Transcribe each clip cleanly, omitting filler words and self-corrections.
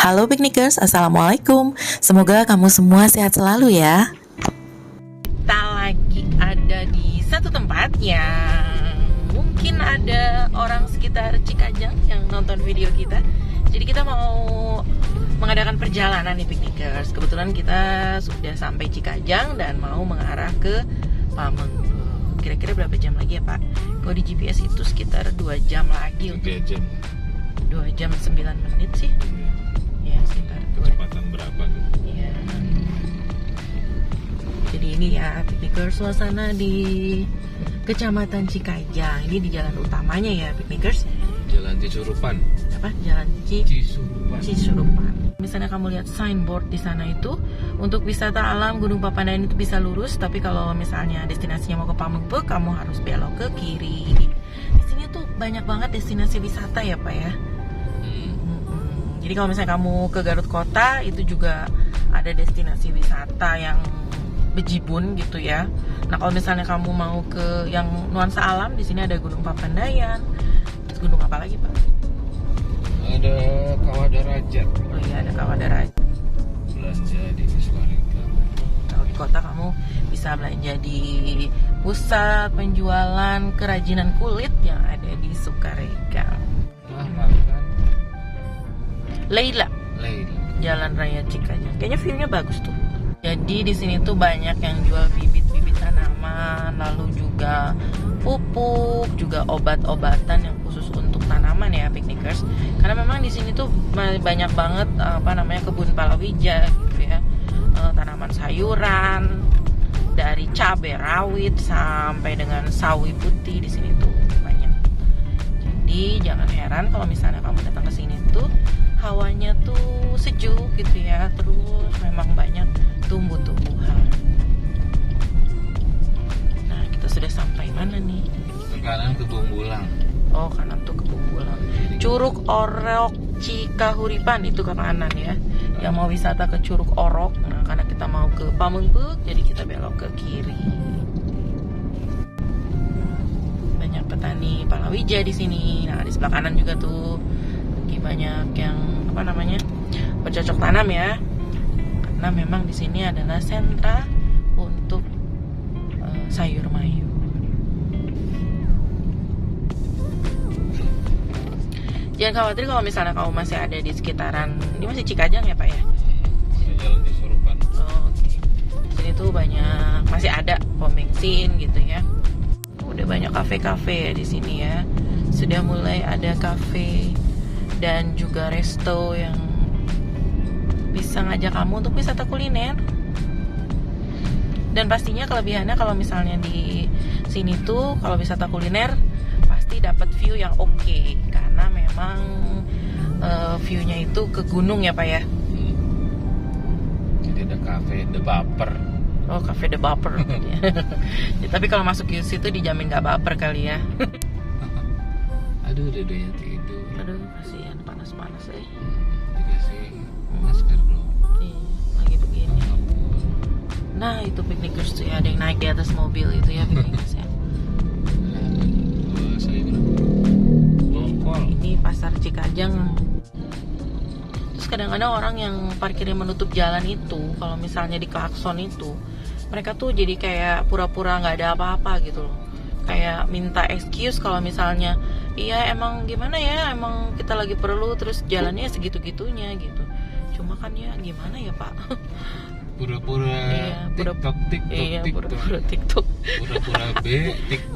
Halo Piknikers, Assalamualaikum. Semoga kamu semua sehat selalu ya. Kita lagi ada di satu tempat yang mungkin ada orang sekitar Cikajang yang nonton video kita. Jadi kita mau mengadakan perjalanan nih Piknikers. Kebetulan kita sudah sampai Cikajang dan mau mengarah ke Pamengpeuk. Kira-kira berapa jam lagi ya Pak? Kalau di GPS itu sekitar 2 jam lagi. 3 jam. 2 jam 9 menit sih. Ya sekitar 2 Kecepatan berapa tuh? Iya. Jadi ini ya Piknikers, suasana di Kecamatan Cikajang. Ini di jalan utamanya ya Piknikers. Jalan Cisurupan. Apa? Jalan Cisurupan. Cisurupan. Misalnya kamu lihat signboard di sana itu untuk wisata alam Gunung Papandayan itu bisa lurus, tapi kalau misalnya destinasinya mau ke Pamengpeuk kamu harus belok ke kiri. Di sini tuh banyak banget destinasi wisata ya Pak ya. Jadi kalau misalnya kamu ke Garut Kota itu juga ada destinasi wisata yang bejibun gitu ya. Nah kalau misalnya kamu mau ke yang nuansa alam, di sini ada Gunung Papandayan. Terus gunung apa lagi Pak? Ada Kawadaraja. Oh iya ada Kawadaraja. Belanja di Sukareka. Kalau di kota kamu bisa belanja di pusat penjualan kerajinan kulit yang ada di Sukareka. Makan. Leila, Jalan Raya Cikajang. Kayaknya view-nya bagus tuh. Jadi di sini tuh banyak yang jual bibit-bibit tanaman, lalu juga pupuk, juga obat-obatan yang khusus untuk tanaman ya Piknikers. Karena memang di sini tuh banyak banget kebun palawija gitu ya. Tanaman sayuran dari cabai rawit sampai dengan sawi putih di sini tuh banyak. Jadi jangan heran kalau misalnya kamu datang ke sini tuh hawanya tuh sejuk gitu ya. Terus memang banyak tumbuh-tumbuhan. Nah, kita sudah sampai mana nih? Ke kanan ke Bumbulang. Oh, kanan tuh ke Bumbulang. Curug Orok Cikahuripan itu ke kanan ya. Yang mau wisata ke Curug Orok, nah karena kita mau ke Pamengpeuk, jadi kita belok ke kiri. Banyak petani palawija di sini. Nah, di sebelah kanan juga tuh lagi banyak yang bercocok tanam ya. Karena memang di sini adalah sentra untuk sayur mayur. Jangan khawatir kalau misalnya kamu masih ada di sekitaran, ini masih Cikajang ya Pak ya? Masih Jalan Cisurupan. Oh, oke. Di sini tuh banyak, masih ada pom bensin gitu ya. Udah banyak kafe-kafe ya di sini ya. Sudah mulai ada kafe dan juga resto yang bisa ngajak kamu untuk wisata kuliner. Dan pastinya kelebihannya kalau misalnya di sini tuh kalau wisata kuliner pasti dapat view yang oke, karena memang view-nya itu ke gunung ya Pak ya. Jadi ada cafe The Baper. Oh, cafe The Baper. Ya, tapi kalau masuk ke situ dijamin gak baper kali ya. Aduh, dedenya tidur. Aduh, kasihan panas-panas ya. Dikasih masker dong. Iya, lagi begini. Nah, itu Piknikers tuh ya, ada yang naik di atas mobil itu ya Piknikers ya. Sayur lokal. Ini pasar Cikajang. Terus kadang-kadang orang yang parkirnya menutup jalan itu, kalau misalnya di klakson itu, mereka tuh jadi kayak pura-pura nggak ada apa-apa gitu loh. Kayak minta excuse kalau misalnya, iya emang gimana ya, emang kita lagi perlu, terus jalannya segitu-gitunya gitu. Cuma kan ya gimana ya Pak? Pura-pura TikTok. Iya, pura-pura TikTok. Pura-pura B titik.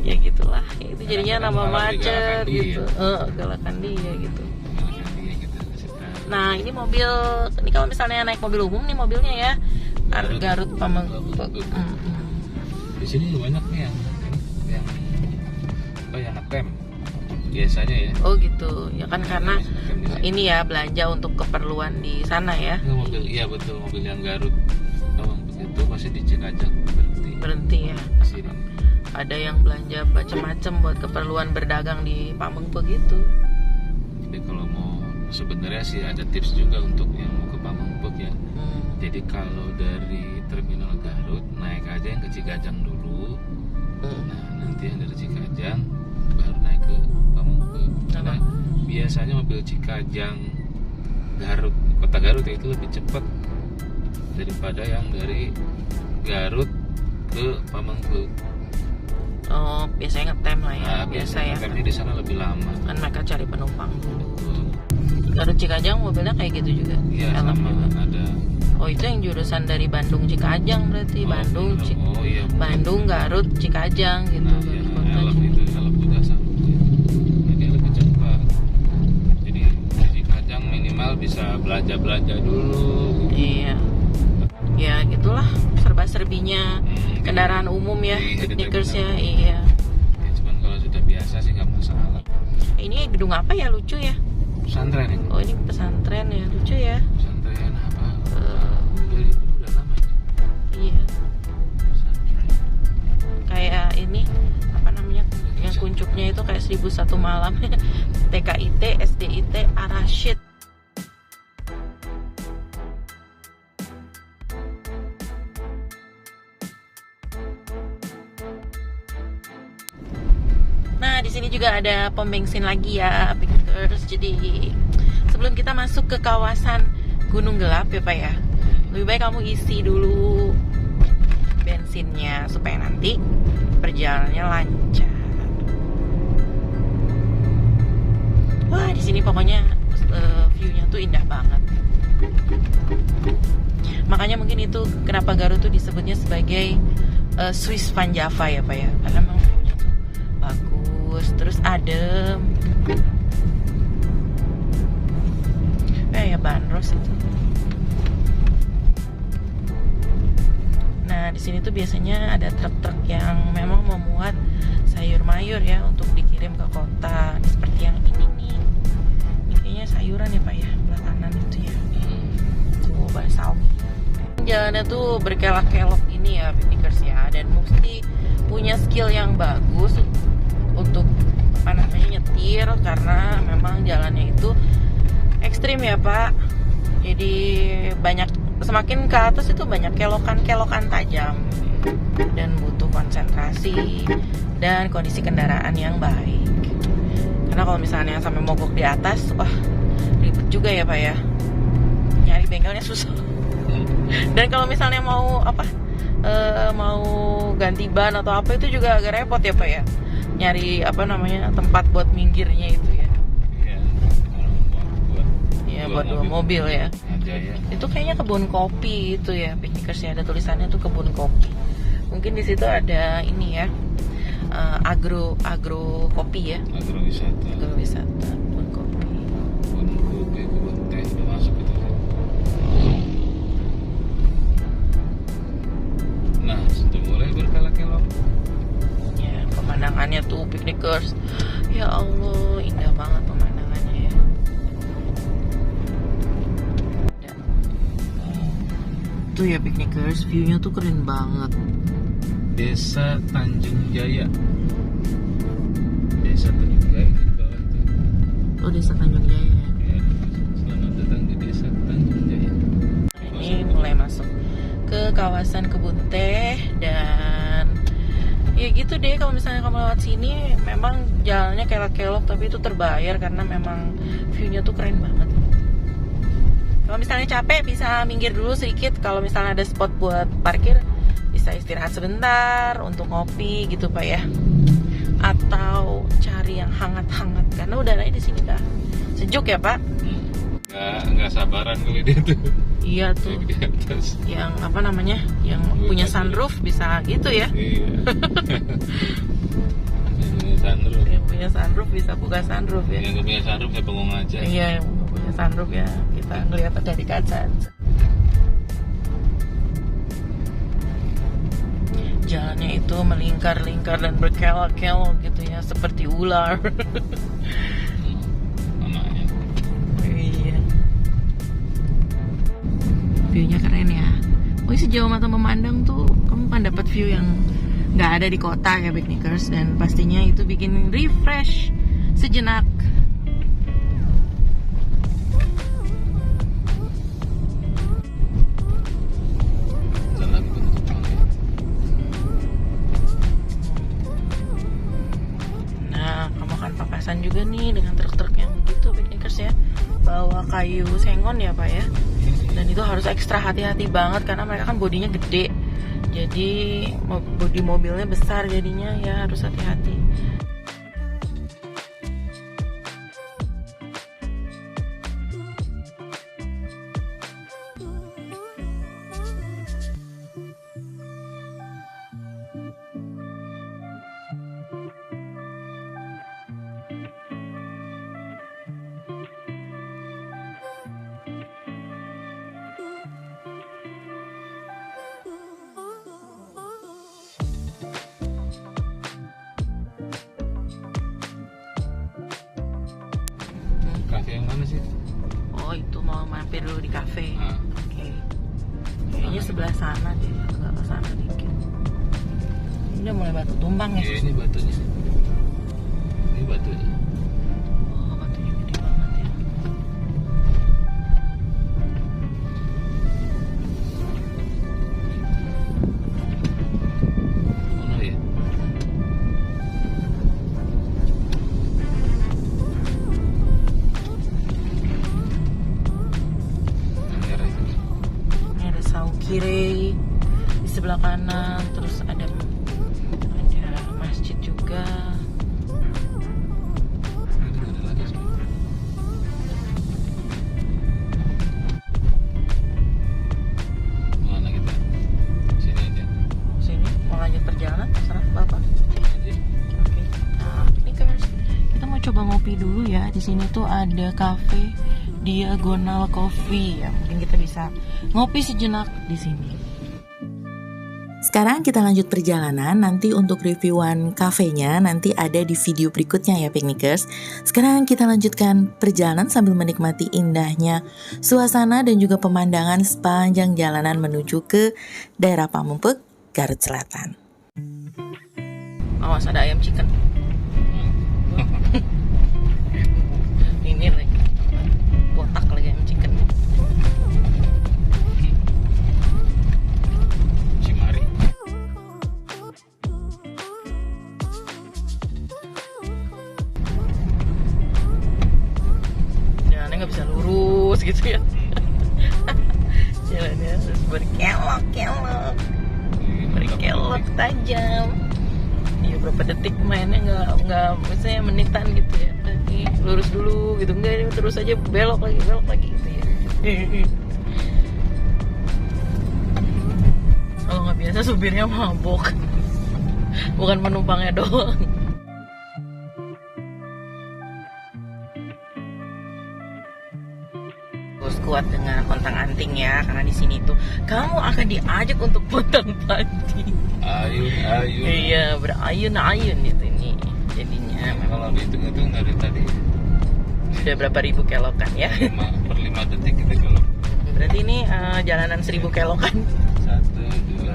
Ya gitulah. Ya, itu jadinya nama Malah macet digalakan dia. gitu. Galakan dia gitu. Dia gitu kasih tahu. Nah, ini mobil, ini kalau misalnya naik mobil umum nih mobilnya ya. Garut Pamengpeuk. Di sini banyak nih yang ngetem biasanya ya. Oh gitu. Ya kan karena ini ya belanja untuk keperluan di sana ya. Mobil, iya betul, mobil yang Garut begitu masih di Cikajang Berhenti ya. di sini. Ada yang belanja macam-macam buat keperluan berdagang di Pamengpeuk gitu. Jadi kalau mau, sebenarnya sih ada tips juga untuk yang mau ke Pamengpeuk ya. Jadi kalau dari terminal Garut naik aja yang ke Cikajang dulu. Nah nanti yang dari Cikajang baru naik ke Pamengpeuk. Karena biasanya mobil Cikajang Garut, kota Garut ya, itu lebih cepat daripada yang dari Garut ke Pamengpeuk. Oh, biasanya ngetem lah ya. Nah, biasa ya. ngetemnya di sana lebih lama. Kan mereka cari penumpang dulu. Garut Cikajang mobilnya kayak gitu juga. Iya, Elok sama juga. ada. Oh, itu yang jurusan dari Bandung Cikajang berarti. Iya. Bandung Garut Cikajang gitu. Nah, Garut ya, Kota elok Cikajang. itu, elok juga sama. Jadi lebih cepat. Jadi di Cikajang minimal bisa belanja dulu. Iya. Ya gitulah serba-serbinya kendaraan umum ya, Iya, piknikers ya. benar. Iya. Ya, cuman kalau sudah biasa sih nggak masalah. Ini gedung apa ya, lucu ya? Pesantren ya? Oh, ini pesantren ya, lucu ya. Pesantren apa? Dari itu udah lama ya? Iya. Pesantren. Kayak ini apa namanya? Yang kuncupnya itu kayak 1001 malam. TKIT, SDIT, Ar-Rasyid. Nah, di sini juga ada pom bensin lagi ya, piknikers. Jadi sebelum kita masuk ke kawasan Gunung Gelap ya Pak ya, lebih baik kamu isi dulu bensinnya supaya nanti perjalanannya lancar. Wah, di sini pokoknya view-nya tuh indah banget. Makanya mungkin itu kenapa Garut tuh disebutnya sebagai Swiss Van Java ya Pak ya, karena memang view-nya tuh bagus, terus adem. Ya Bandros itu. Nah, di sini tuh biasanya ada truk-truk yang memang memuat sayur mayur ya untuk dikirim ke kota. Seperti yang ini nih. Ini kayaknya sayuran ya Pak ya, belah kanan itu ya. Tuh, balsami. Jalannya tuh berkelok-kelok ini ya, piknikers ya, dan mesti punya skill yang bagus untuk apa namanya nyetir, karena memang jalannya itu ekstrim ya Pak. Jadi semakin ke atas itu banyak kelokan-kelokan tajam dan butuh konsentrasi dan kondisi kendaraan yang baik. Karena kalau misalnya sampai mogok di atas, wah ribet juga ya Pak ya. Nyari bengkelnya susah. Dan kalau misalnya mau mau ganti ban atau apa itu juga agak repot ya Pak ya. Nyari tempat buat minggirnya itu ya. Iya, buat dua mobil ya. Ya. Itu kayaknya kebun kopi itu ya, piknikers ya, ada tulisannya tuh kebun kopi. Mungkin di situ ada ini ya, agro kopi ya. Agrowisata, kebun kopi. Kebun teh udah masuk itu. Nah, sudah mulai berkelok-kelok. Ya, pemandangannya tuh piknikers. Ya Allah, indah banget pemandangannya ya. Tuh ya piknikers, view-nya tuh keren banget. Desa Tanjung Jaya. Desa Tanjung Jaya di bawah itu. Oh, Desa Tanjung Jaya ya. Ya, selamat datang di Desa Tanjung Jaya. Ini mulai masuk ke kawasan kebun teh, dan ya gitu deh. Kalau misalnya kamu lewat sini, memang jalannya kelok-kelok tapi itu terbayar karena memang view-nya tuh keren banget. Kalau misalnya capek bisa minggir dulu sedikit. Kalau misalnya ada spot buat parkir, bisa istirahat sebentar untuk ngopi gitu Pak ya. Atau cari yang hangat-hangat karena udaranya di sini kan sejuk ya Pak. Nggak sabaran kali dia tuh. Iya tuh. Di atas. Yang apa namanya? Yang punya sunroof bisa gitu ya. Iya. Yang punya sunroof. Yang punya sunroof bisa buka sunroof ya. Yang punya sunroof saya bengong aja. Iya, yang punya sunroof ya kita ngelihat dari kaca. Jalannya itu melingkar-lingkar dan berkelok-kelok gitu ya, seperti ular. Namanya. Iya. View-nya keren ya. Oh, sejauh mata memandang tuh kamu kan dapat view yang nggak ada di kota ya piknikers, dan pastinya itu bikin refresh sejenak. Nah, juga nih dengan truk-truk yang gitu piknikers ya, bawa kayu sengon ya Pak ya. Dan itu harus ekstra hati-hati banget karena mereka kan bodinya gede, jadi bodi mobilnya besar, jadinya ya harus hati-hati. Kafe yang mana sih? Oh itu mau mampir dulu di kafe. Nah, Oke. Kayaknya sebelah sana deh, agak ke sana dikit. Ini udah mulai batu tumbang ya. ya ini batunya. Ini batunya. Oh batunya gede banget ya. Mana ya? Yang merah itu. Ini ada Saukire di sebelah kanan, terus ada masjid juga. Itu ada lagi sih. Mana kita? Sini aja. Sini mau lanjut perjalanan, terserah Bapak. Sini aja. Oke. Nah, ini guys, kita mau coba ngopi dulu ya. Di sini tuh ada cafe Diagonal Coffee ya. Mungkin kita bisa ngopi sejenak di sini. Sekarang kita lanjut perjalanan, nanti untuk reviewan kafenya nanti ada di video berikutnya ya piknikers. Sekarang kita lanjutkan perjalanan sambil menikmati indahnya suasana dan juga pemandangan sepanjang jalanan menuju ke daerah Pamengpeuk, Garut Selatan. Awas ada ayam chicken. Ini lagi botak lagi ayam chicken. Cimari. Jalannya nggak bisa lurus gitu ya. Jalannya harus berkelok-kelok, berkelok tajam. Iya berapa detik mainnya nggak misalnya menitan gitu ya. Nanti lurus dulu gitu, enggak ini terus aja belok lagi gitu ya. Kalau nggak biasa supirnya mabok, bukan penumpangnya doang. Harus kuat dengan kontang-anting ya, karena di sini tuh kamu akan diajak untuk pontang-panting. Ayun. Iya, berayun-ayun itu ini jadinya. Kalau dihitung-hitung dari tadi Sudah berapa ribu kelokan ya? 5 detik kita kalau Berarti ini jalanan 1000 kelokan. 1, 2,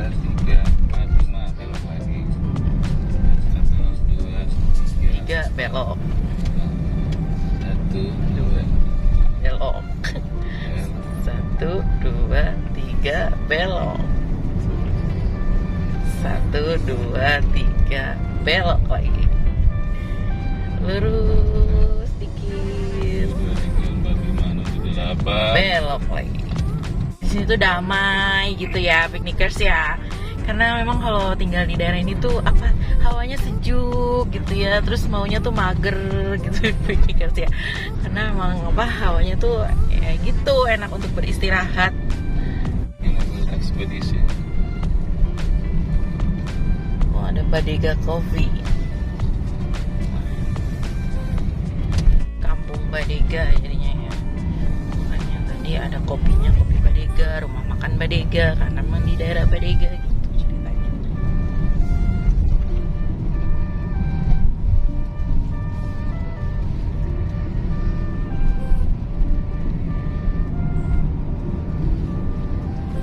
3, 4, 5 belok lagi. 1, 2, 3 3 belok, 1, 2 belok. 1, 2, 3 belok. 1, 2, 3 belok lagi. Lurus dikit. 2, 3, 4, 5, 6, 7, 8. Belok lagi. Di sini tuh damai gitu ya piknikers ya. Karena memang kalau tinggal di daerah ini tuh hawanya sejuk gitu ya. Terus maunya tuh mager gitu piknikers ya. Karena memang hawanya tuh ya gitu enak untuk beristirahat. Ini ekspedisi. Oh ada Badega Coffee. Kampung Badega jadinya ya. Makanya tadi ada kopinya, kopi Badega, rumah makan Badega, karena memang di daerah Badega gitu ceritanya.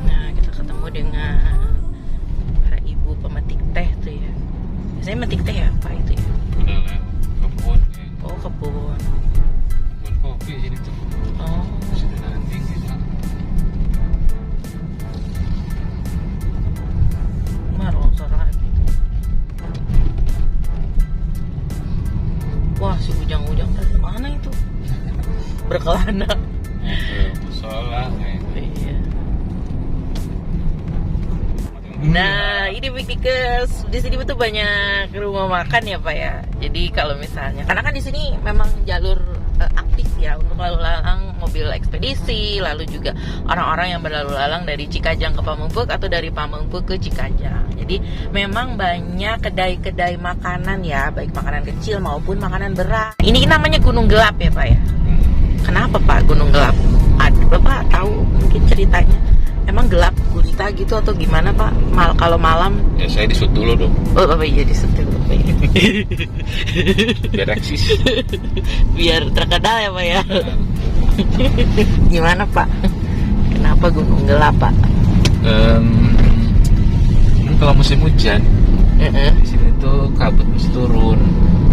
Nah kita ketemu dengan para ibu pemetik teh tuh ya. Biasanya metik teh ya apa itu ya? Udah lah, kebun ya. Oh kebun. Kebun kopi sini tuh. Oh. Sudah anjing gitu. Longsor lagi. Wah si ujang-ujang Kelana. Musola. Iya. Nah, ini piknikers di sini tuh banyak rumah makan ya Pak ya. Jadi kalau misalnya, karena kan di sini memang jalur aktif ya untuk lalu lalang mobil ekspedisi, lalu juga orang-orang yang berlalu lalang dari Cikajang ke Pamengpeuk atau dari Pamengpeuk ke Cikajang. Jadi memang banyak kedai-kedai makanan ya, baik makanan kecil maupun makanan berat. Ini namanya Gunung Gelap ya Pak ya. Kenapa Pak Gunung Gelap? Bapak tahu mungkin ceritanya? Emang gelap gulita gitu atau gimana Pak? Kalau malam? Ya saya disut dulu dong. Oh Bapak iya disut dulu. Biar eksis. Biar terkenal ya Pak ya. Gimana Pak? Kenapa Gunung Gelap Pak? Kalau musim hujan di sini tuh kabut mesti turun.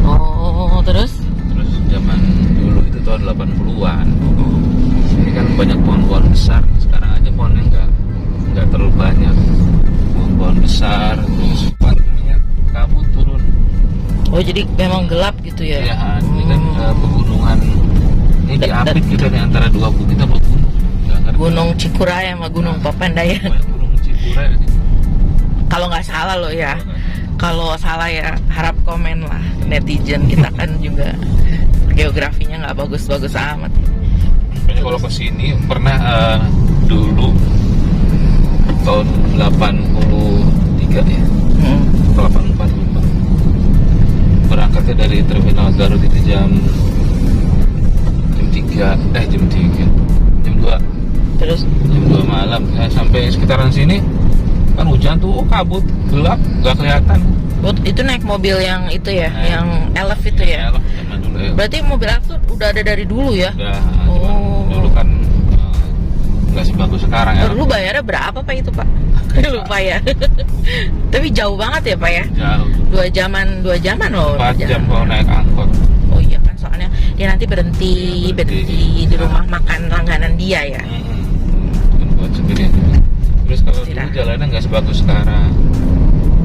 Oh terus? Terus zaman dulu itu tahun 80-an. Ini kan banyak pohon-pohon besar. Sekarang aja pohonnya nggak terlalu banyak. Pohon-pohon besar, terus warnanya kabut turun. Oh jadi memang gelap gitu ya? Iya, ini kan pegunungan. Ini diapit gitu nih antara dua bukit apa gunung. Gunung Cikuraya sama Gunung Papandayan. Gunung Cikuraya. Kalau nggak salah loh ya. Kalau salah ya harap komen lah netizen, kita kan juga geografinya nggak bagus-bagus amat. Kayaknya kalau kesini pernah dulu tahun 83 ya, 84 lupa. Berangkatnya dari terminal Garut itu jam 2. Terus Jam 2 malam ya, sampai sekitaran sini kan hujan tuh, kabut, gelap, nggak kelihatan. itu naik mobil yang itu ya, yang Elf itu ya? Elf zaman dulu ya. Berarti mobil Elf tuh udah ada dari dulu ya? Udah, dulu kan nggak sebagus sekarang ya. Dulu bayarnya berapa Pak itu Pak? Lupa ya. Tapi jauh banget ya Pak ya? Jauh. 2 jaman loh. 4 jam kalau naik angkot. Oh iya kan, soalnya dia nanti berhenti di rumah makan langganan dia ya. Buat segini. Terus kalau dulu jalannya nggak sebagus sekarang.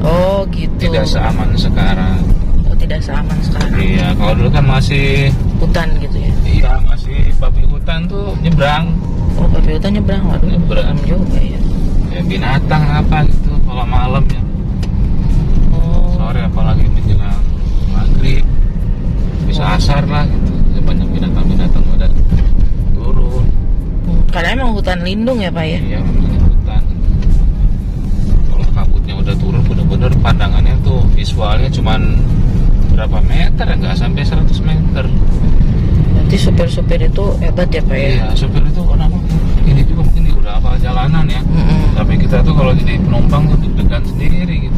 Oh gitu. Tidak seaman sekarang. Oh tidak seaman sekarang. Iya, kalau dulu kan masih Hutan gitu ya? Iya, masih babi hutan tuh nyebrang. Oh babi hutan nyebrang, waduh. Nyebrang juga ya. Ya binatang apa gitu kalau malam ya. Oh. Sore apalagi menjelang maghrib, bisa asar lah gitu. Ya, banyak binatang-binatang udah turun. Karena emang hutan lindung ya Pak ya? Iya, memang hutan. Kalau kabutnya udah turun, bener-bener pandangannya tuh visualnya cuman berapa meter ya, nggak sampai 100 meter. Berarti supir-supir itu hebat ya Pak ya? Iya, supir itu orang ini juga mungkin dia udah hafal jalanan ya. Tapi kita tuh kalau jadi penumpang tuh deg-degan sendiri gitu.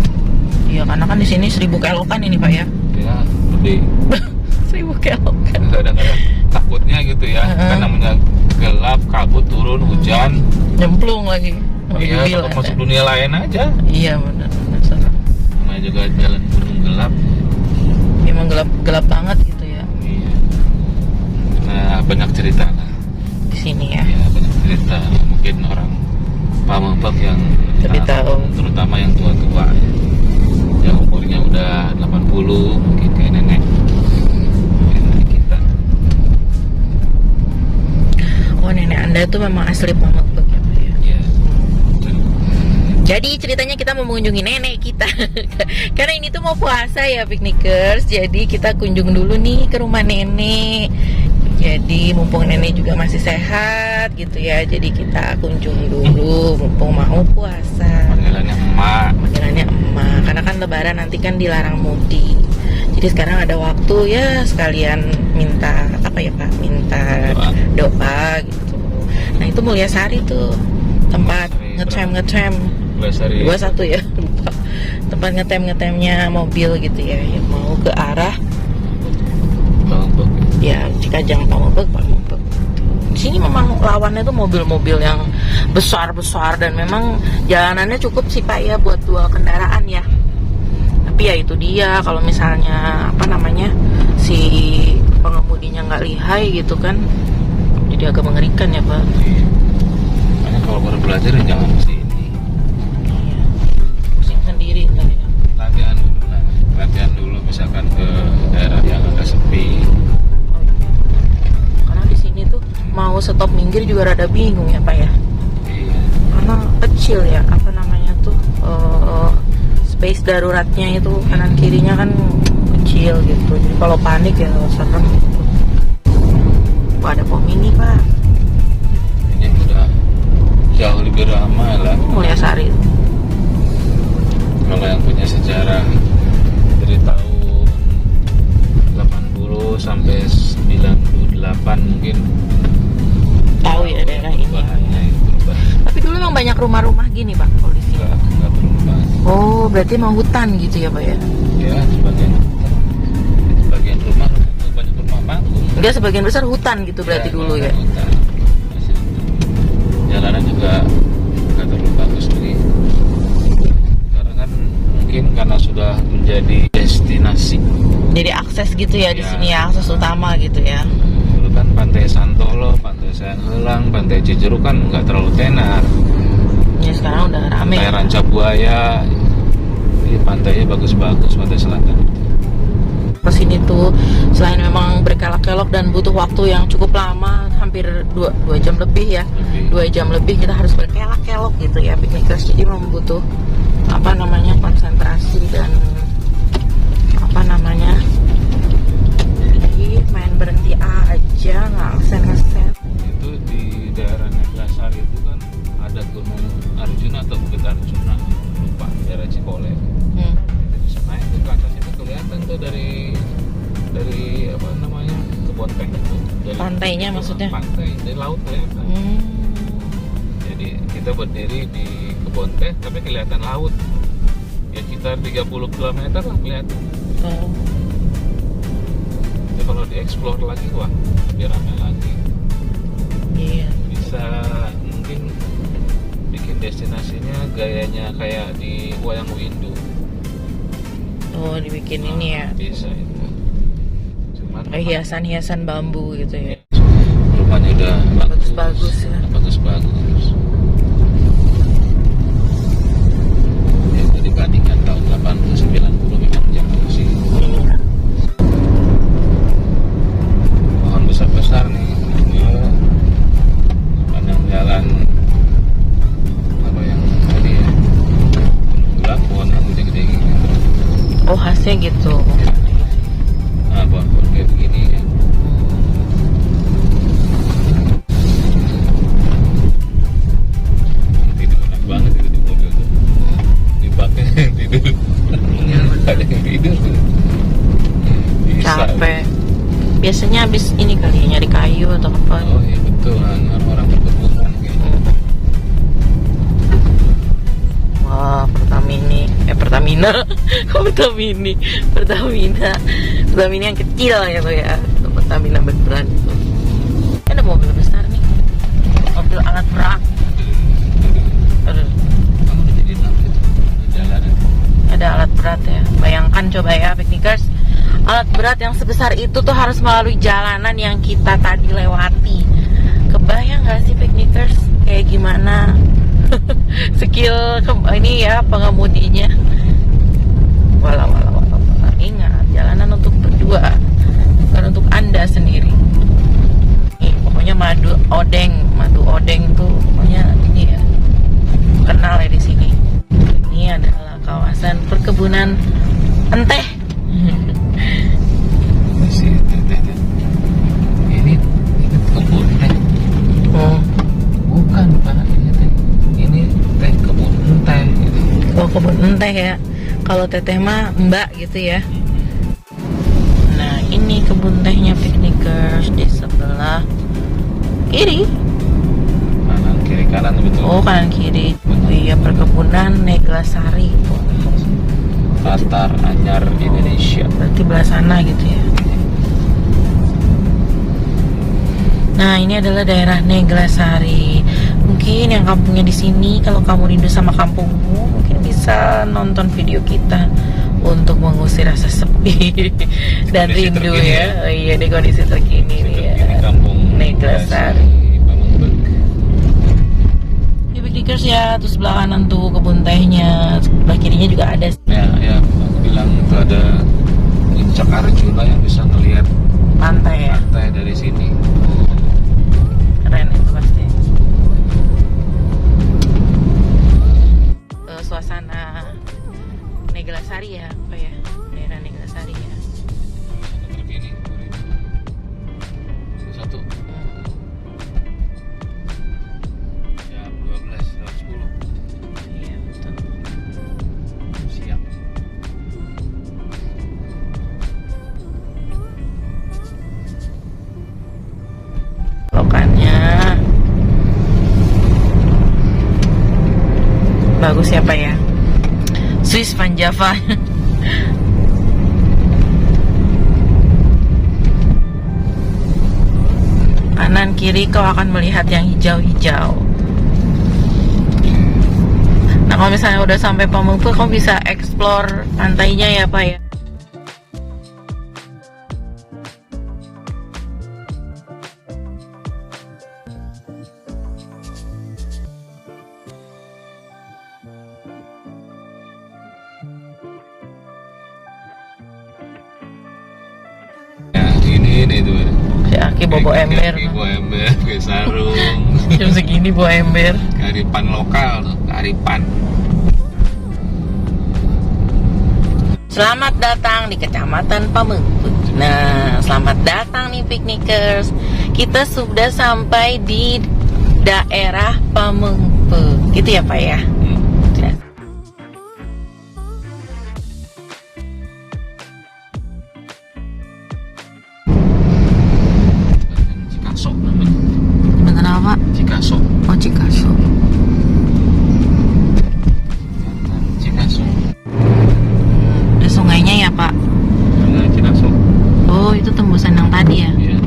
Iya, karena kan di sini 1000 kelokan ini Pak ya? Ya, lebih 1000 kelokan. kadang-kadang takutnya gitu ya. Kan namanya gelap, kabut, turun, hujan. Nyemplung lagi. Iya, takut masuk dunia lain aja. Iya benar. Namanya juga jalan gunung gelap. Emang gelap banget gitu ya. Iya. Nah, banyak cerita lah di sini ya. Iya, banyak cerita. Mungkin orang Pamengpeuk yang Lebih tahu. Terutama yang tua-tua yang umurnya udah 80, mungkin kayak nenek kita. Oh nenek Anda itu memang asli Pamengpeuk ya Pak ya? Iya. Jadi ceritanya kita mau mengunjungi nenek kita. Karena ini tuh mau puasa ya piknikers. Jadi kita kunjung dulu nih ke rumah nenek. Jadi mumpung nenek juga masih sehat gitu ya. Jadi kita kunjung dulu mumpung mau puasa. Panggilannya emak. Panggilannya emak. Karena kan lebaran nanti kan dilarang mudik. Jadi sekarang ada waktu ya sekalian minta apa ya Pak? Minta doa gitu. Nah itu Mulyasari tuh tempat ngetem 21 ya, lupa. Tempat ngetemnya mobil gitu ya, yang mau ke arah Pamengpeuk. ya Cikajang Pamengpeuk. Di sini memang lawannya tuh mobil-mobil yang besar-besar dan memang jalanannya cukup sih Pak ya buat 2 kendaraan ya. Tapi ya itu dia, kalau misalnya apa namanya si pengemudinya nggak lihai gitu kan, jadi agak mengerikan ya Pak. Makanya kalau baru belajar ya jangan sini. Iya. Pusing sendiri ntar ya. Latihan dulu misalkan ke daerah yang agak sepi. Karena di sini tuh juga rada bingung ya Pak ya. Iya. Karena kecil ya, apa namanya tuh, space daruratnya itu kanan kirinya kan kecil gitu. Jadi kalau panik ya serem gitu. Wah, ada pom mini Pak. Ini udah jauh lebih ramai lah. Mulyasari. Kalau yang punya sejarah dari tahun 80 sampai 98 mungkin Tahu ya daerah ini. bahannya itu berubah. Tapi dulu memang banyak rumah-rumah gini Pak kalau di sini. Nggak berubah. Oh, berarti emang hutan gitu ya Pak ya? Ya sebagian rumah itu banyak rumah panggung. Enggak, sebagian besar hutan gitu berarti dulu ya. Hutan. Masih hutan. Jalanan juga nggak terlalu bagus lagi. Karena kan mungkin karena sudah menjadi destinasi. Jadi akses gitu ya di Ya. sini ya, akses utama gitu ya. Dulu kan Pantai Santolo, Pantai Sayang-Helang, Pantai Cijeruk kan nggak terlalu tenar. Ya sekarang udah rame. Pantai Ranca Buaya, jadi pantainya bagus-bagus, pantai selatan. Ke sini tuh selain memang berkelok-kelok dan butuh waktu yang cukup lama, hampir 2 jam lebih ya. 2 jam lebih kita harus berkelok-kelok gitu ya piknikers. Jadi memang butuh apa namanya konsentrasi dan apa namanya. Jadi main berhenti aja, nggak ngesen-ngesen. Itu di daerah Neglasari itu kan ada Gunung Arjuna atau Bukit Arjuna, lupa, daerah Cikole. Itu naik tuh ke atas itu kelihatan tuh dari apa namanya kebun teh itu. Dari Pantainya itu, maksudnya? Pantai dari laut kelihatan. Jadi kita berdiri di kebun teh tapi kelihatan laut. Ya sekitar 30 km lah kelihatan. Oh. Jadi kalau dieksplor lagi wah lebih ramai lagi. Iya. Bisa mungkin bikin destinasinya gayanya kayak di Wayang Windu. Oh, dibikin ini ya. Bisa itu. Cuman Hiasan-hiasan bambu gitu ya. rumahnya udah Bagus-bagus ya. Bagus-bagus. Ya, itu dibandingkan tahun 80-90 memang jauh sih. Iya. Pohon besar-besar nih. Ya, sepanjang jalan apa yang tadi ya. Bilang pohon yang gede-gede gitu. Oh, khasnya gitu. Nah, pohon kayak begini ya. Tidur enak banget itu di mobil tuh. Di baknya yang tidur. Ada yang tidur tuh. Bisa. Capek. Biasanya habis ini kali ya, nyari kayu atau apa. Oh iya betul, orang-orang perkebunan gitu. Wah, Pertamina. Kok Pertamina? Pertamina yang kecil gitu ya. Pertamina beneran itu. Ada mobil besar nih. Mobil alat berat. Aduh, Kamu udah jadi apa itu? Di jalanan. ada alat berat ya. Bayangkan coba ya piknikers. Alat berat yang sebesar itu tuh harus melalui jalanan yang kita tadi lewati. Kebayang gak sih piknikers kayak gimana skill ini ya pengemudinya. Walau. Ingat, jalanan untuk berdua, bukan untuk Anda sendiri. Nih, pokoknya madu odeng tuh pokoknya ini ya kenal ya di sini. Ini adalah kawasan perkebunan enteh. Masih teh. Ini kebun teh. Bukan Pak, ini teh kebun teh gitu. Oh, kebun enteh ya. Kalau teteh mah mbak gitu ya. Nah, ini kebun tehnya piknikers di sebelah kiri. Kanan kiri kanan betul. Oh, kanan kiri. Oh iya, perkebunan Neglasari. Latar Anyar Indonesia. Berarti belah sana gitu ya. Nah, ini adalah daerah Neglasari. Mungkin yang kampungnya di sini, kalau kamu rindu sama kampungmu, mungkin bisa nonton video kita untuk mengusir rasa sepi dan Kondisi rindu terkini ya. Oh iya, di kondisi terkini nih ya. Ini kampung Neglasari. Pamengpeuk. Ini piknikers ya, terus sebelah kanan tuh kebun tehnya, sebelah kirinya juga ada. Ya, aku bilang itu ada puncak Arjuna yang bisa ngelihat Pantai ya, pantai dari sini. keren itu pasti. bagus ya Pak ya. Swiss Van Java. Kanan kiri kau akan melihat yang hijau-hijau. Nah kalau misalnya udah sampai Pamengpe, kau bisa explore pantainya ya Pak ya. Ini tuh. Si Aki bobo ember. Bawa ember, pakai sarung. Jam segini bawa ember. Kearifan lokal tuh, kearifan. Selamat datang di Kecamatan Pamengpe. Nah, selamat datang nih piknikers. Kita sudah sampai di daerah Pamengpe. Gitu ya Pak ya? Ya. Cikaso namanya. Bener apa? Cikaso. Oh, Cikaso. Cikaso. Ada sungainya ya Pak? Sungai Cikaso. Oh, itu tembusan yang tadi ya? Iya.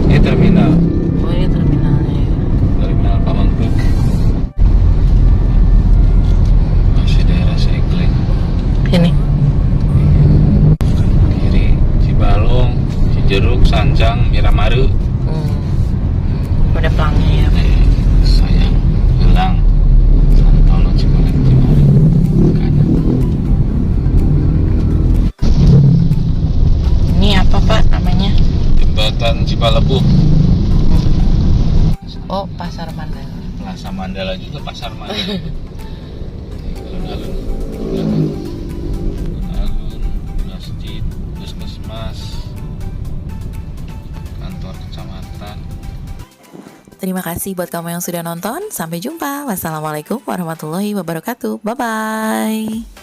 Ini terminal. Oh, ini terminalnya ya. Terminal Pamengpe. Masih daerah Segleg. Sini. Kiri Cibalong, Cijeruk, Sanjang, Miramare. Ada pelangnya ya. Sayang, Gelang, Santono, Cibalong, Cibalong. Kanan. Ini apa Pak namanya? Jembatan Cipalebuh. Oh, Pasar Mandala. Plaza Mandala juga Pasar Mandala. Alun-alun, alun-alun, masjid, puskesmas, kantor kecamatan. Terima kasih buat kamu yang sudah nonton. Sampai jumpa. Wassalamualaikum warahmatullahi wabarakatuh. Bye-bye.